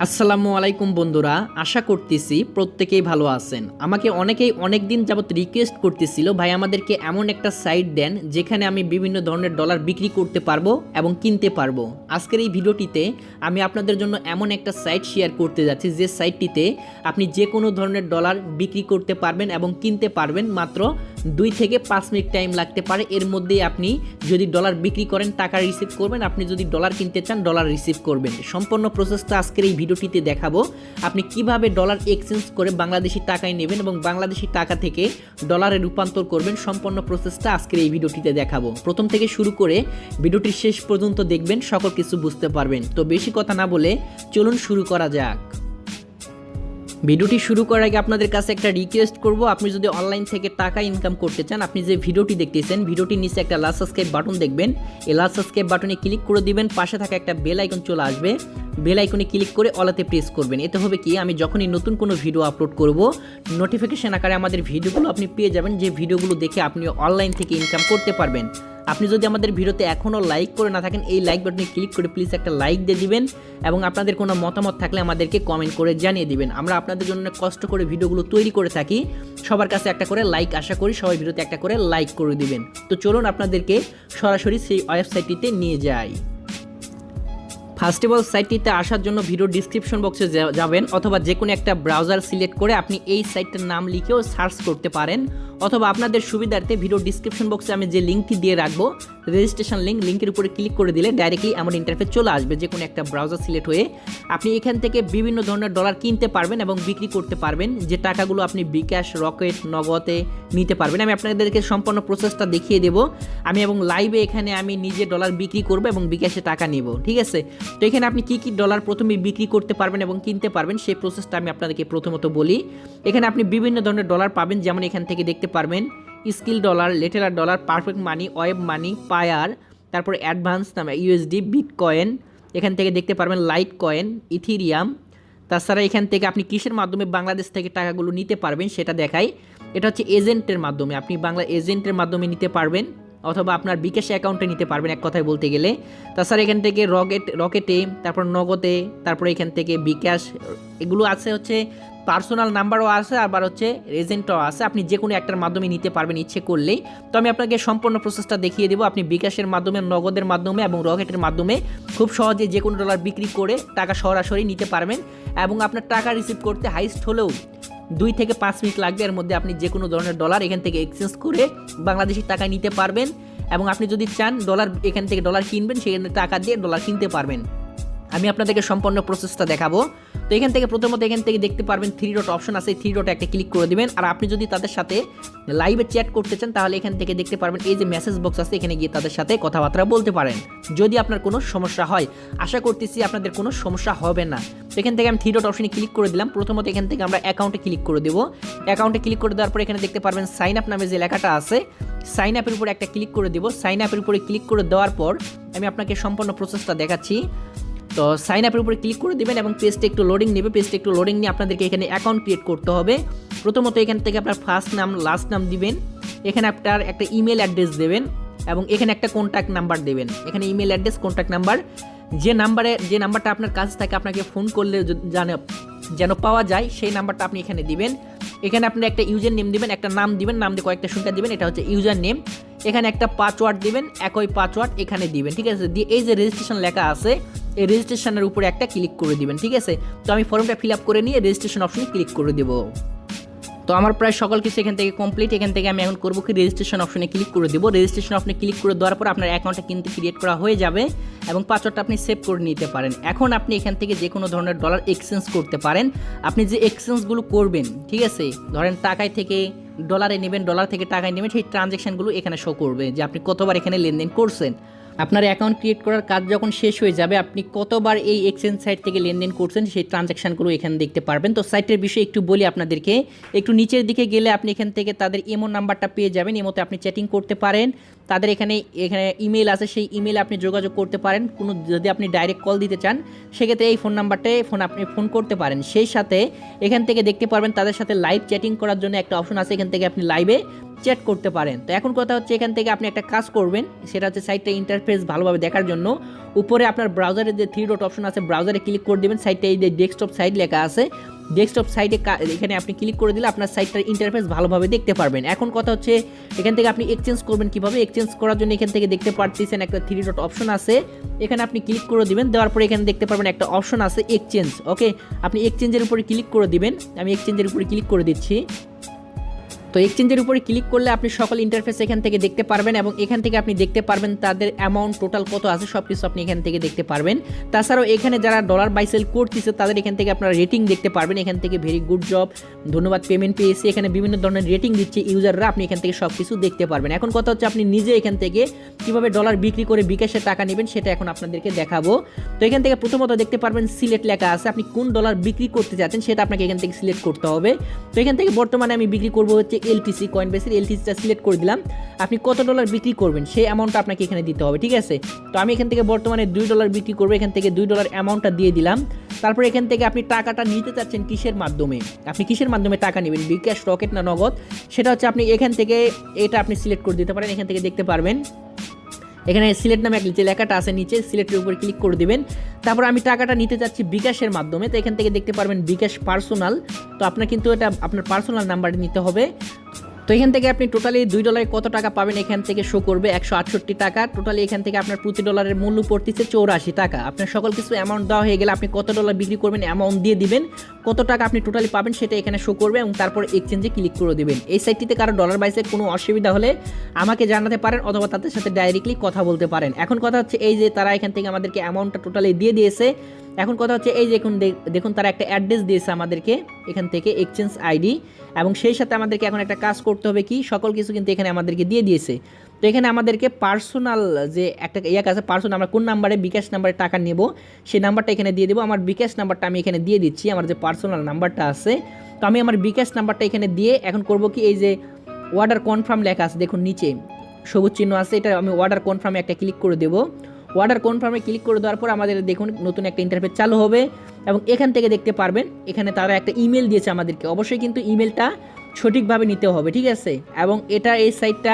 আসসালামু আলাইকুম বন্ধুরা, আশা করতেছি প্রত্যেকেই ভালো আছেন। আমাকে অনেকেই অনেক দিন যাবত রিকোয়েস্ট করতেছিল, ভাই আমাদেরকে এমন একটা সাইট দেন যেখানে আমি বিভিন্ন ধরনের ডলার বিক্রি করতে পারবো এবং কিনতে পারবো। আজকের এই ভিডিওটিতে আমি আপনাদের জন্য এমন একটা সাইট শেয়ার করতে যাচ্ছি যে সাইটটিতে আপনি যে কোনো ধরনের ডলার বিক্রি করতে পারবেন এবং কিনতে পারবেন। মাত্র 2 থেকে 5 মিনিট টাইম লাগতে পারে। এর মধ্যেই আপনি যদি ডলার বিক্রি করেন টাকা রিসিভ করবেন, আপনি যদি ডলার কিনতে চান ডলার রিসিভ করবেন। সম্পূর্ণ প্রসেসটা আজকের এই ভিডিওটিতে দেখাবো। আপনি কিভাবে ডলার এক্সচেঞ্জ করে বাংলাদেশি টাকায় নেবেন এবং বাংলাদেশি টাকা থেকে ডলারে রূপান্তর করবেন। সম্পূর্ণ প্রসেসটা আজকের এই ভিডিওটিতে দেখাবো। প্রথম থেকে শুরু করে ভিডিওটির শেষ পর্যন্ত দেখবেন, সকল কিছু বুঝতে পারবেন। তো বেশি কথা না বলে চলুন শুরু করা যাক। ভিডিওটি শুরু করার আগে আপনাদের কাছে একটা রিকোয়েস্ট করব, আপনি যদি অনলাইন থেকে টাকা ইনকাম করতে চান, আপনি যে ভিডিওটি দেখতেছেন ভিডিওটির নিচে একটা লাল সাবস্ক্রাইব বাটন দেখবেন। এই লাল সাবস্ক্রাইব বাটনে ক্লিক করে দিবেন, পাশে থাকা একটা বেল আইকন চলে আসবে। বেল আইকনে ক্লিক করে অলাতে প্রেস করবেন। এতে হবে কি, আমি যখনই নতুন কোনো ভিডিও আপলোড করব নোটিফিকেশন আকারে আমাদের ভিডিওগুলো আপনি পেয়ে যাবেন, যে ভিডিওগুলো দেখে আপনি অনলাইন থেকে ইনকাম করতে পারবেন। আপনি যদি আমাদের ভিডিওতে এখনও লাইক করে না থাকেন, এই লাইক বাটনে ক্লিক করে প্লিজ একটা লাইক দিয়ে দিবেন এবং আপনাদের কোনো মতামত থাকলে আমাদেরকে কমেন্ট করে জানিয়ে দিবেন। আমরা আপনাদের জন্য কষ্ট করে ভিডিওগুলো তৈরি করে থাকি। সবার কাছে একটা করে লাইক আশা করি, সবাই ভিডিওতে একটা করে লাইক করে দিবেন। তো চলুন আপনাদেরকে সরাসরি সেই ওয়েবসাইটটিতে নিয়ে যাই। ফার্স্ট অফ অল সাইটটিতে আসার জন্য ভিডিও ডিসক্রিপশন বক্সে যাবেন, অথবা যে কোনো একটা ব্রাউজার সিলেক্ট করে আপনি এই সাইটটার নাম লিখেও সার্চ করতে পারেন, অথবা আপনাদের সুবিধার্থে ভিডিও ডিসক্রিপশন বক্সে আমি যে লিঙ্কটি দিয়ে রাখবো রেজিস্ট্রেশন লিঙ্কের উপরে ক্লিক করে দিলে ডাইরেক্টলি এমন ইন্টারফেস চলে আসবে। যে কোনো একটা ব্রাউজার সিলেক্ট হয়ে আপনি এখান থেকে বিভিন্ন ধরনের ডলার কিনতে পারবেন এবং বিক্রি করতে পারবেন। যে টাকাগুলো আপনি বিকাশ, রকেট, নগদে নিতে পারবেন। আমি আপনাদেরকে সম্পূর্ণ প্রসেসটা দেখিয়ে দেবো। আমি এবং লাইভে এখানে আমি নিজে ডলার বিক্রি করবো এবং বিকাশে টাকা নিব, ঠিক আছে। তো এখানে আপনি কী কী ডলার প্রথমে বিক্রি করতে পারবেন এবং কিনতে পারবেন সেই প্রসেসটা আমি আপনাদেরকে প্রথমত বলি। এখানে আপনি বিভিন্ন ধরনের ডলার পাবেন, যেমন এখান থেকে দেখতে পারবেন স্কিল ডলার, লেটেলার ডলার, পারফেক্ট মানি, ওয়েব মানি, পায়ার, তারপর অ্যাডভান্স নামে ইউএসডি, বিটকয়েন। এখান থেকে দেখতে পারবেন লাইট কয়েন, ইথিরিয়াম। তাছাড়া এখান থেকে আপনি কিসের মাধ্যমে বাংলাদেশ থেকে টাকাগুলো নিতে পারবেন সেটা দেখাই। এটা হচ্ছে এজেন্টের মাধ্যমে, আপনি বাংলা এজেন্টের মাধ্যমে নিতে পারবেন, অথবা আপনার বিকাশ অ্যাকাউন্টে নিতে পারবেন এক কথায় বলতে গেলে। তাছাড়া এখান থেকে রকেটে, তারপর নগদে, তারপর এখান থেকে বিকাশ, এগুলো আছে হচ্ছে পার্সোনাল নাম্বারও আছে, আবার হচ্ছে এজেন্টও আছে। আপনি যে কোনো একটার মাধ্যমে নিতে পারবেন ইচ্ছে করলেই। তো আমি আপনাকে সম্পূর্ণ প্রসেসটা দেখিয়ে দেবো। আপনি বিকাশের মাধ্যমে, নগদের মাধ্যমে এবং রকেটের মাধ্যমে খুব সহজে যে কোনো ডলার বিক্রি করে টাকা সরাসরি নিতে পারবেন এবং আপনার টাকা রিসিভ করতে হাইস্ট হলেও 2 থেকে 5 মিনিট লাগবে। এর মধ্যে আপনি যে কোনো ধরনের ডলার এখান থেকে এক্সচেঞ্জ করে বাংলাদেশি টাকা নিতে পারবেন এবং আপনি যদি চান ডলার এখান থেকে ডলার কিনবেন, সেখানে টাকা দিয়ে ডলার কিনতে পারবেন। আমি আপনাদেরকে সম্পূর্ণ প্রসেসটা দেখাবো। তো এখান থেকে প্রথমত এখান থেকে দেখতে পারবেন 3 ডট অপশন আছে, 3 ডটে একটা ক্লিক করে দিবেন। আর আপনি যদি তাদের সাথে লাইভে চ্যাট করতে চান তাহলে এখান থেকে দেখতে পারবেন এই যে মেসেজ বক্স আছে, এখানে গিয়ে তাদের সাথে কথাবার্তা বলতে পারেন যদি আপনার কোনো সমস্যা হয়। আশা করতেছি আপনাদের কোনো সমস্যা হবে না। তো এখান থেকে আমি 3 ডট অপশনে ক্লিক করে দিলাম। প্রথমত এখান থেকে আমরা অ্যাকাউন্টে ক্লিক করে দেবো। অ্যাকাউন্টে ক্লিক করে দেওয়ার পর এখানে দেখতে পারবেন সাইন আপ নামে যে লেখাটা আছে, সাইন আপের উপরে একটা ক্লিক করে দেবো। সাইন আপের উপরে ক্লিক করে দেওয়ার পর আমি আপনাকে সম্পূর্ণ প্রসেসটা দেখাচ্ছি। তো সাইন আপের উপরে ক্লিক করে দেবেন এবং পেজটা একটু লোডিং নেবে। পেজটা একটু লোডিং নিয়ে আপনাদেরকে এখানে অ্যাকাউন্ট ক্রিয়েট করতে হবে। প্রথমত এখান থেকে আপনার ফার্স্ট নাম, লাস্ট নাম দিবেন। এখানে আপনার একটা ইমেল অ্যাড্রেস দেবেন এবং এখানে একটা কন্ট্যাক্ট নাম্বার দেবেন। এখানে ইমেল অ্যাড্রেস, কন্ট্যাক্ট নাম্বার, যে নাম্বারটা আপনার কাছে থাকে আপনাকে ফোন করলে যেন পাওয়া যায় সেই নাম্বারটা আপনি এখানে দিবেন। এখানে আপনি একটা ইউজার নেম দিবেন, একটা নাম দিবেন, নাম দিয়ে কয়েকটা সংখ্যা দিবেন, এটা হচ্ছে ইউজার নেম। এখানে একটা পাসওয়ার্ড দিবেন, একই পাসওয়ার্ড এখানে দিবেন, ঠিক আছে। দিয়ে এই যে রেজিস্ট্রেশন লেখা আছে, এই রেজিস্ট্রেশনের উপরে একটা ক্লিক করে দিবেন, ঠিক আছে। তো আমি ফর্মটা ফিল আপ করে নিয়ে রেজিস্ট্রেশন অপশনে ক্লিক করে দেবো। তো আমার প্রায় সকল কিছু এখান থেকে কমপ্লিট। এখান থেকে আমি এখন করবো কি, রেজিস্ট্রেশন অপশনে ক্লিক করে দেবো। রেজিস্ট্রেশন অপশনে ক্লিক করে দেওয়ার পর আপনার অ্যাকাউন্টটা কিন্তু ক্রিয়েট করা হয়ে যাবে এবং পাসওয়ার্ডটা আপনি সেভ করে নিতে পারেন। এখন আপনি এখান থেকে যে কোনো ধরনের ডলার এক্সচেঞ্জ করতে পারেন। আপনি যে এক্সচেঞ্জগুলো করবেন, ঠিক আছে, ধরেন টাকায় থেকে ডলারে নেবেন, ডলার থেকে টাকায় নেবেন, সেই ট্রানজ্যাকশানগুলো এখানে শো করবে যে আপনি কতবার এখানে লেনদেন করছেন। আপনার অ্যাকাউন্ট ক্রিয়েট করার কাজ যখন শেষ হয়ে যাবে, আপনি কতবার এই এক্সচেঞ্জ সাইট থেকে লেনদেন করছেন সেই ট্রানজ্যাকশানগুলো এখানে দেখতে পারবেন। তো সাইটের বিষয়ে একটু বলি আপনাদেরকে। একটু নিচের দিকে গেলে আপনি এখান থেকে তাদের ইমো নাম্বারটা পেয়ে যাবেন। ইমোতে আপনি চ্যাটিং করতে পারেন। তাদের এখানে এখানে ইমেল আছে, সেই ইমেলে আপনি যোগাযোগ করতে পারেন। কোনো যদি আপনি ডাইরেক্ট কল দিতে চান সেক্ষেত্রে এই ফোন নাম্বারটায় আপনি ফোন করতে পারেন। সেই সাথে এখান থেকে দেখতে পারবেন তাদের সাথে লাইভ চ্যাটিং করার জন্য একটা অপশন আছে, এখান থেকে আপনি লাইভে চ্যাট করতে পারেন। তো এখন কথা হচ্ছে এখান থেকে আপনি একটা কাজ করবেন, সেটা হচ্ছে সাইটটা ইন্টারফেস ভালোভাবে দেখার জন্য উপরে আপনার ব্রাউজারের যে 3 ডট অপশন আছে ব্রাউজারে ক্লিক করে দেবেন। সাইটটা এই যে ডেস্কটপ সাইট লেখা আছে, ডেস্কটপ সাইটে এখানে আপনি ক্লিক করে দিলে আপনার সাইটটার ইন্টারফেস ভালোভাবে দেখতে পারবেন। এখন কথা হচ্ছে এখান থেকে আপনি এক্সচেঞ্জ করবেন কিভাবে। এক্সচেঞ্জ করার জন্য এখান থেকে দেখতে পাচ্ছেন একটা 3 ডট অপশন আছে, এখানে আপনি ক্লিক করে দিবেন। দেওয়ার পরে এখানে দেখতে পারবেন একটা অপশন আছে এক্সচেঞ্জ। ওকে, আপনি এক্সচেঞ্জের উপরে ক্লিক করে দিবেন। আমি এক্সচেঞ্জের উপরে ক্লিক করে দিচ্ছি। তো এক্সচেঞ্জের উপরে ক্লিক করলে আপনি সকল ইন্টারফেস এখান থেকে দেখতে পারবেন এবং এখান থেকে আপনি দেখতে পারবেন তাদের অ্যামাউন্ট টোটাল কত আছে সব কিছু আপনি এখান থেকে দেখতে পারবেন। তাছাড়াও এখানে যারা ডলার বাই সেল করতেছে তাদের এখান থেকে আপনারা রেটিং দেখতে পারবেন। এখান থেকে ভেরি গুড জব, ধন্যবাদ, পেমেন্ট পেয়েছি, এখানে বিভিন্ন ধরনের রেটিং দিচ্ছে ইউজাররা, আপনি এখান থেকে সব কিছু দেখতে পারবেন। এখন কথা হচ্ছে আপনি নিজে এখান থেকে কীভাবে ডলার বিক্রি করে বিকাশে টাকা নেবেন সেটা এখন আপনাদেরকে দেখাবো। তো এখান থেকে প্রথমত দেখতে পারবেন সিলেক্ট লেখা আছে, আপনি কোন ডলার বিক্রি করতে চাচ্ছেন সেটা আপনাকে এখান থেকে সিলেক্ট করতে হবে। তো এখান থেকে বর্তমানে আমি বিক্রি করবো হচ্ছে এলটিসি কয়েনবেস, এলটিসিটা সিলেক্ট করে দিলাম। আপনি কত ডলার বিক্রি করবেন সেই অ্যামাউন্টটা আপনাকে এখানে দিতে হবে, ঠিক আছে। তো আমি এখান থেকে বর্তমানে $2 বিক্রি করবো, এখান থেকে $2 অ্যামাউন্টটা দিয়ে দিলাম। তারপর এখান থেকে আপনি টাকাটা নিতে চাচ্ছেন কিসের মাধ্যমে, আপনি কিসের মাধ্যমে টাকা নেবেন, বিকাশ, রকেট না নগদ, সেটা হচ্ছে আপনি এখান থেকে এটা আপনি সিলেক্ট করে দিতে পারেন। এখান থেকে দেখতে পারবেন এখানে সিলেক্ট নামে যে লেখাটা আছে নিচে, সিলেক্টের উপর ক্লিক করে দিবেন। তারপর আমি টাকাটা নিতে চাচ্ছি বিকাশের মাধ্যমে, তো এখান থেকে দেখতে পারবেন বিকাশ পার্সোনাল। তো আপনার কিন্তু এটা আপনার পার্সোনাল নাম্বারে নিতে হবে। তো এখান থেকে আপনি টোটালি $2 কত টাকা পাবেন এখান থেকে শো করবে 168 টাকা। টোটালি এখান থেকে আপনার প্রতি ডলারের মূল্য পড়তেছে 84 টাকা। আপনার সকল কিছু অ্যামাউন্ট দেওয়া হয়ে গেলে আপনি কত ডলার বিক্রি করবেন অ্যামাউন্ট দিয়ে দিবেন, কত টাকা আপনি টোটালি পাবেন সেটা এখানে শো করবে এবং তারপর এক্সচেঞ্জে ক্লিক করে দেবেন। এই সাইটটিতে কারো ডলার বাইসে কোনো অসুবিধা হলে আমাকে জানাতে পারেন অথবা তাদের সাথে ডাইরেক্টলি কথা বলতে পারেন। এখন কথা হচ্ছে এই যে তারা এখান থেকে আমাদেরকে অ্যামাউন্টটা টোটালি দিয়ে দিয়েছে। এখন কথা হচ্ছে এই যে দেখুন তারা একটা অ্যাড্রেস দিয়েছে আমাদেরকে এখান থেকে এক্সচেঞ্জ আইডি, এবং সেই সাথে আমাদেরকে এখন একটা কাজ করতে হবে কি, সকল কিছু কিন্তু এখানে আমাদেরকে দিয়ে দিয়েছে। তো এখানে আমাদেরকে পার্সোনাল যে একটা আছে পার্সোনাল, আমরা কোন নাম্বারে বিকাশ নাম্বারে টাকা নেব সেই নাম্বারটা এখানে দিয়ে দেবো। আমার বিকাশ নাম্বারটা আমি এখানে দিয়ে দিচ্ছি, আমার যে পার্সোনাল নাম্বারটা আছে। তো আমি আমার বিকাশ নাম্বারটা এখানে দিয়ে এখন করব কি, এই যে অর্ডার কনফার্ম লেখা আছে দেখুন নিচে সবুজ চিহ্ন আছে, এটা আমি অর্ডার কনফার্মে একটা ক্লিক করে দেবো। অর্ডার কনফার্মে ক্লিক করে দেওয়ার পর আমাদের দেখুন নতুন একটা ইন্টারফেস চালু হবে এবং এখান থেকে দেখতে পারবেন এখানে তারা একটা ইমেল দিয়েছে আমাদেরকে। অবশ্যই কিন্তু ইমেলটা সঠিকভাবে নিতে হবে, ঠিক আছে। এবং এটা এই সাইটটা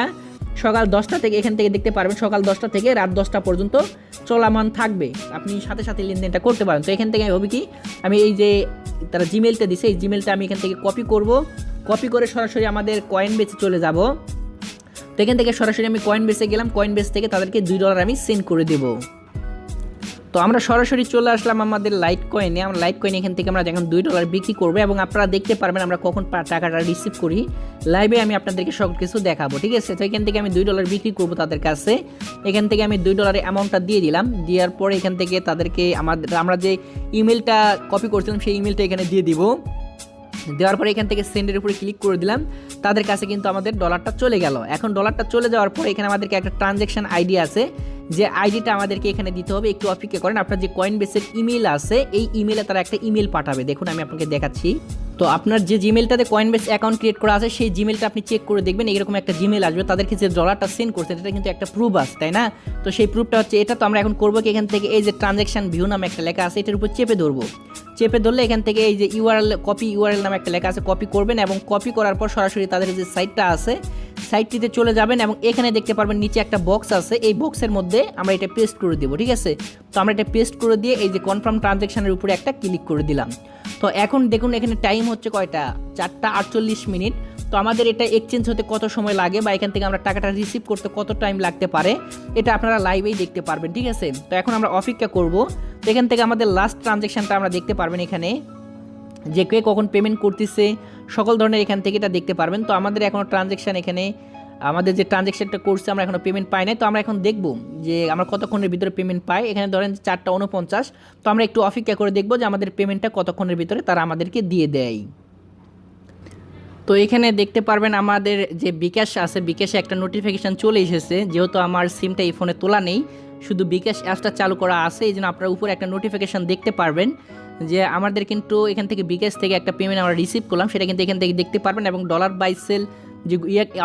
সকাল 10টা থেকে এখান থেকে দেখতে পারবেন সকাল 10টা থেকে রাত 10টা পর্যন্ত চলমান থাকবে, আপনি সাথে সাথে লেনদেনটা করতে পারেন। তো এখান থেকে হবে কি, আমি এই যে তারা জিমেলটা দিছে এই জিমেলটা আমি এখান থেকে কপি করব, কপি করে সরাসরি আমাদের কয়েনবেসে চলে যাব। তো এখান থেকে সরাসরি আমি কয়েনবেসে গেলাম, কয়েনবেস থেকে তাদেরকে $2 আমি সেন্ড করে দেব। তো আমরা সরাসরি চলে আসলাম আমাদের লাইট কয়েনে। আমরা লাইট কয়েন এখান থেকে আমরা যখন $2 বিক্রি করবো এবং আপনারা দেখতে পারবেন আমরা কখন টাকাটা রিসিভ করি, লাইভে আমি আপনাদেরকে সব কিছু দেখাবো, ঠিক আছে। তো এখান থেকে আমি $2 বিক্রি করবো তাদের কাছে। এখান থেকে আমি $2 অ্যামাউন্টটা দিয়ে দিলাম, দেওয়ার পরে এখান থেকে তাদেরকে আমরা যে ইমেলটা কপি করছিলাম সেই ইমেলটা এখানে দিয়ে দিব। দেওয়ার পরে এখান থেকে সেন্ডের উপরে ক্লিক করে দিলাম, তাদের কাছে কিন্তু আমাদের ডলারটা চলে গেল। এখন ডলারটা চলে যাওয়ার পরে এখানে আমাদেরকে একটা ট্রানজ্যাকশন আইডি আছে, যে আইডিটা আমাদেরকে এখানে দিতে হবে। একটু অপেক্ষা করেন, আপনার যে কয়েনবেসের ইমেল আছে এই ইমেলে তারা একটা ইমেল পাঠাবে, দেখুন আমি আপনাকে দেখাচ্ছি। তো আপনার যে জিমেলটাতে কয়েনবেস অ্যাকাউন্ট ক্রিয়েট করা আছে সেই জিমেলটা আপনি চেক করে দেখবেন, এরকম একটা জিমেল আসবে। তাদেরকে যে ডলারটা সেন্ড করছেন এটা কিন্তু একটা প্রুফ আছে, তাই না। তো সেই প্রুফটা হচ্ছে এটা। তো আমরা এখন করবো কি, এখান থেকে এই যে ট্রানজ্যাকশন ভিউ নামে একটা লেখা আছে এটার উপর চেপে ধরবো। চেপে ধরলে এখান থেকে এই যে ইউআরএল নামে একটা লেখা আছে কপি করবেন এবং কপি করার পর সরাসরি তাদের যে সাইটটা আছে সাইটটিতে চলে যাবেন এবং এখানে দেখতে পারবেন নিচে একটা বক্স আছে, এই বক্সের মধ্যে আমরা এটা পেস্ট করে দেবো, ঠিক আছে। তো আমরা এটা পেস্ট করে দিয়ে এই যে কনফার্ম ট্রানজ্যাকশনের উপরে একটা ক্লিক করে দিলাম। তো এখন দেখুন এখানে টাইম হচ্ছে কয়টা, 4:48। তো আমাদের এটা এক্সচেঞ্জ হতে কত সময় লাগে বা এখান থেকে আমরা টাকাটা রিসিভ করতে কত টাইম লাগতে পারে এটা আপনারা লাইভেই দেখতে পারবেন, ঠিক আছে। তো এখন আমরা অপেক্ষা করব। তো এখান থেকে আমাদের লাস্ট ট্রানজ্যাকশনটা আমরা দেখতে পারবেন, এখানে যে কে কখন পেমেন্ট করতেছে সকল ধরনের এখান থেকে এটা দেখতে পারবেন। তো আমাদের এখনও ট্রানজ্যাকশন এখানে আমাদের যে ট্রানজ্যাকশনটা করছে আমরা এখনও পেমেন্ট পাই নাই। তো আমরা এখন দেখব যে আমরা কতক্ষণের ভিতরে পেমেন্ট পাই। এখানে ধরেন 4:49। তো আমরা একটু অপেক্ষা করে দেখব যে আমাদের পেমেন্টটা কতক্ষণের ভিতরে তারা আমাদেরকে দিয়ে দেয়। তো এখানে দেখতে পারবেন আমাদের যে বিকাশ আছে বিকাশে একটা নোটিফিকেশান চলে এসেছে, যেহেতু আমার সিমটা এই ফোনে তোলা নেই, শুধু বিকাশ অ্যাপসটা চালু করা আছে, এই জন্য আপনারা উপরে একটা নোটিফিকেশান দেখতে পারবেন যে আমাদের কিন্তু এখান থেকে বিকাশ থেকে একটা পেমেন্ট আমরা রিসিভ করলাম, সেটা কিন্তু এখান থেকে দেখতে পারবেন এবং $by sell যে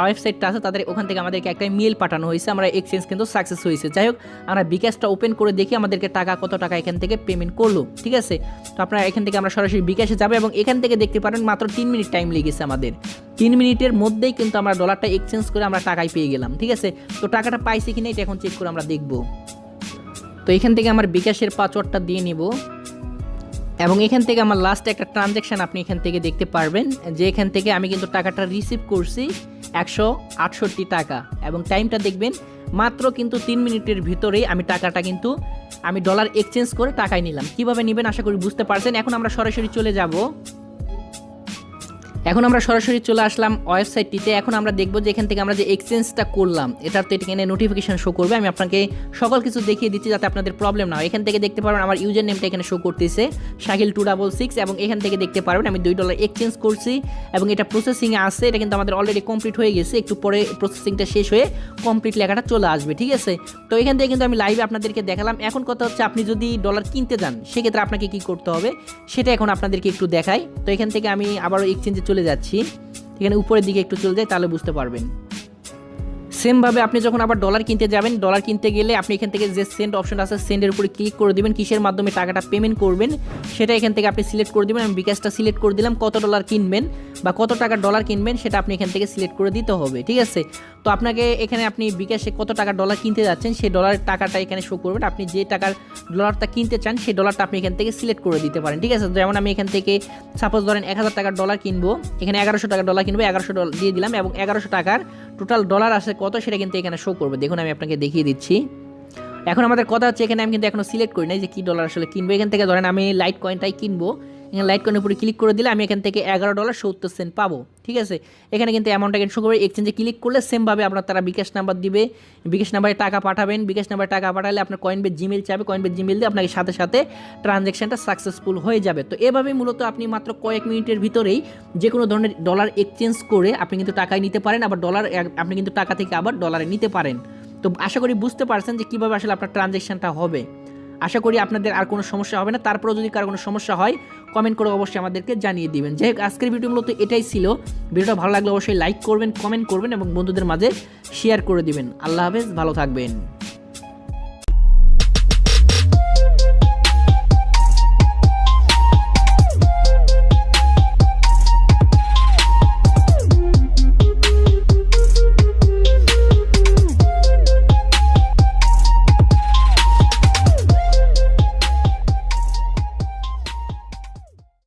ওয়েবসাইটটা আছে তাদের ওখান থেকে আমাদেরকে একটা মেল পাঠানো হয়েছে, আমরা এক্সচেঞ্জ কিন্তু সাকসেস হয়েছে। যাই হোক, আমরা বিকাশটা ওপেন করে দেখি আমাদেরকে কত টাকা এখান থেকে পেমেন্ট করলো। ঠিক আছে, তো আপনারা এখান থেকে আমরা সরাসরি বিকাশে যাবো এবং এখান থেকে দেখতে পারেন মাত্র 3 মিনিট টাইম লেগেছে আমাদের। 3 মিনিটের মধ্যেই কিন্তু আমরা ডলারটা এক্সচেঞ্জ করে আমরা টাকায় পেয়ে গেলাম। ঠিক আছে, তো টাকাটা পাইছি কিনা এটা এখন চেক করে আমরা দেখবো। তো এখান থেকে আমার বিকাশের পাসওয়ার্ডটা দিয়ে নিব এবং এখান থেকে আমার লাস্ট একটা ট্রানজ্যাকশান আপনি এখান থেকে দেখতে পারবেন যে এখান থেকে আমি কিন্তু টাকাটা রিসিভ করছি 168 টাকা এবং টাইমটা দেখবেন মাত্র কিন্তু 3 মিনিটের ভিতরেই আমি টাকাটা কিন্তু আমি ডলার এক্সচেঞ্জ করে টাকায় নিলাম। কিভাবে নেবেন আশা করি বুঝতে পারছেন। এখন আমরা সরাসরি চলে যাব, এখন আমরা সরাসরি চলে আসলাম ওয়েবসাইটটিতে। এখন আমরা দেখব যে এখান থেকে আমরা যে এক্সচেঞ্জটা করলাম এটার তো এখানে নোটিফিকেশন শো করবে। আমি আপনাকে সকল কিছু দেখিয়ে দিচ্ছি যাতে আপনাদের প্রবলেম না হয়। এখান থেকে দেখতে পারবেন আমার ইউজার নেমটা এখানে শো করতেছে শাকিল 266 এবং এখান থেকে দেখতে পারবেন আমি $2 এক্সচেঞ্জ করছি এবং এটা প্রসেসিংয়ে আছে। এটা কিন্তু আমাদের অলরেডি কমপ্লিট হয়ে গেছে, একটু পরে প্রসেসিংটা শেষ হয়ে কমপ্লিট লেখাটা চলে আসবে। ঠিক আছে, তো এখান থেকে কিন্তু আমি লাইভে আপনাদেরকে দেখালাম। এখন কথা হচ্ছে আপনি যদি ডলার কিনতে যান সেক্ষেত্রে আপনাকে কি করতে হবে সেটা এখন আপনাদেরকে একটু দেখাই। তো এখান থেকে আমি আবারও এক্সচেঞ্জে চলে যাচ্ছি, এখানে উপরের দিকে একটু চলে যায় তাহলে বুঝতে পারবেন। সেমভাবে আপনি যখন আবার ডলার কিনতে যাবেন, ডলার কিনতে গেলে আপনি এখান থেকে যে সেন্ড অপশন আছে সেন্ডের উপরে ক্লিক করে দিবেন, কিসের মাধ্যমে টাকাটা পেমেন্ট করবেন সেটা এখান থেকে আপনি সিলেক্ট করে দিবেন। আমি বিকাশটা সিলেক্ট করে দিলাম, কত ডলার কিনবেন বা কত টাকা ডলার কিনবেন সেটা আপনি এখান থেকে সিলেক্ট করে দিতে হবে। ঠিক আছে, তো আপনাকে এখানে আপনি বিকাশে কত টাকা ডলার কিনতে যাচ্ছেন সেই ডলারের টাকাটা এখানে শো করবেন। আপনি যে টাকার ডলারটা কিনতে চান সেই ডলারটা আপনি এখান থেকে সিলেক্ট করে দিতে পারেন। ঠিক আছে, যেমন আমি এখান থেকে সাপোজ ধরেন 1000 টাকার ডলার কিনবো, এখানে 1100 টাকার ডলার কিনবো, 1100 দিয়ে দিলাম এবং 1100 টাকার টোটাল ডলার আসে কত সেটা কিন্তু এখানে শো করবে। দেখুন আমি আপনাকে দেখিয়ে দিচ্ছি। এখন আমাদের কথা হচ্ছে এখানে আমি কিন্তু এখনো সিলেক্ট করি নাই যে কি ডলার আসলে কিনবো। এখান থেকে ধরেন আমি লাইট কয়েনটাই কিনবো, এখানে লাইট কয়েনের উপরে ক্লিক করে দিলে আমি এখান থেকে $11.70 পাবো। ঠিক আছে, এখানে কিন্তু অ্যামাউন্টটা কিন্তু শো করবে। এক্সচেঞ্জে ক্লিক করলে সেমভাবে আপনার তারা বিকাশ নাম্বার দিবে, বিকাশ নাম্বারে টাকা পাঠাবেন। বিকাশ নাম্বারে টাকা পাঠালে আপনার কয়েনবে জিমেল চাবে, কয়েনবে জিমেল দিয়ে আপনাকে সাথে সাথে ট্রানজ্যাকশনটা সাকসেসফুল হয়ে যাবে। তো এভাবেই মূলত আপনি মাত্র কয়েক মিনিটের ভিতরেই যে কোনো ধরনের ডলার এক্সচেঞ্জ করে আপনি কিন্তু টাকায় নিতে পারেন, আবার ডলার আপনি কিন্তু টাকা থেকে আবার ডলারে নিতে পারেন। তো আশা করি বুঝতে পারছেন যে কীভাবে আসলে আপনার ট্রানজ্যাকশনটা হবে। আশা করি আপনাদের আর কোনো সমস্যা হবে না। তারপরেও যদি কারো কোনো সমস্যা হয় কমেন্ট করে অবশ্যই আমাদেরকে জানিয়ে দিবেন। যাই হোক, আজকের ভিডিও মূলত এটাই ছিল। ভিডিওটা ভালো লাগলে অবশ্যই লাইক করবেন, কমেন্ট করবেন এবং বন্ধুদের মাঝে শেয়ার করে দিবেন। আল্লাহ হাফেজ, ভালো থাকবেন।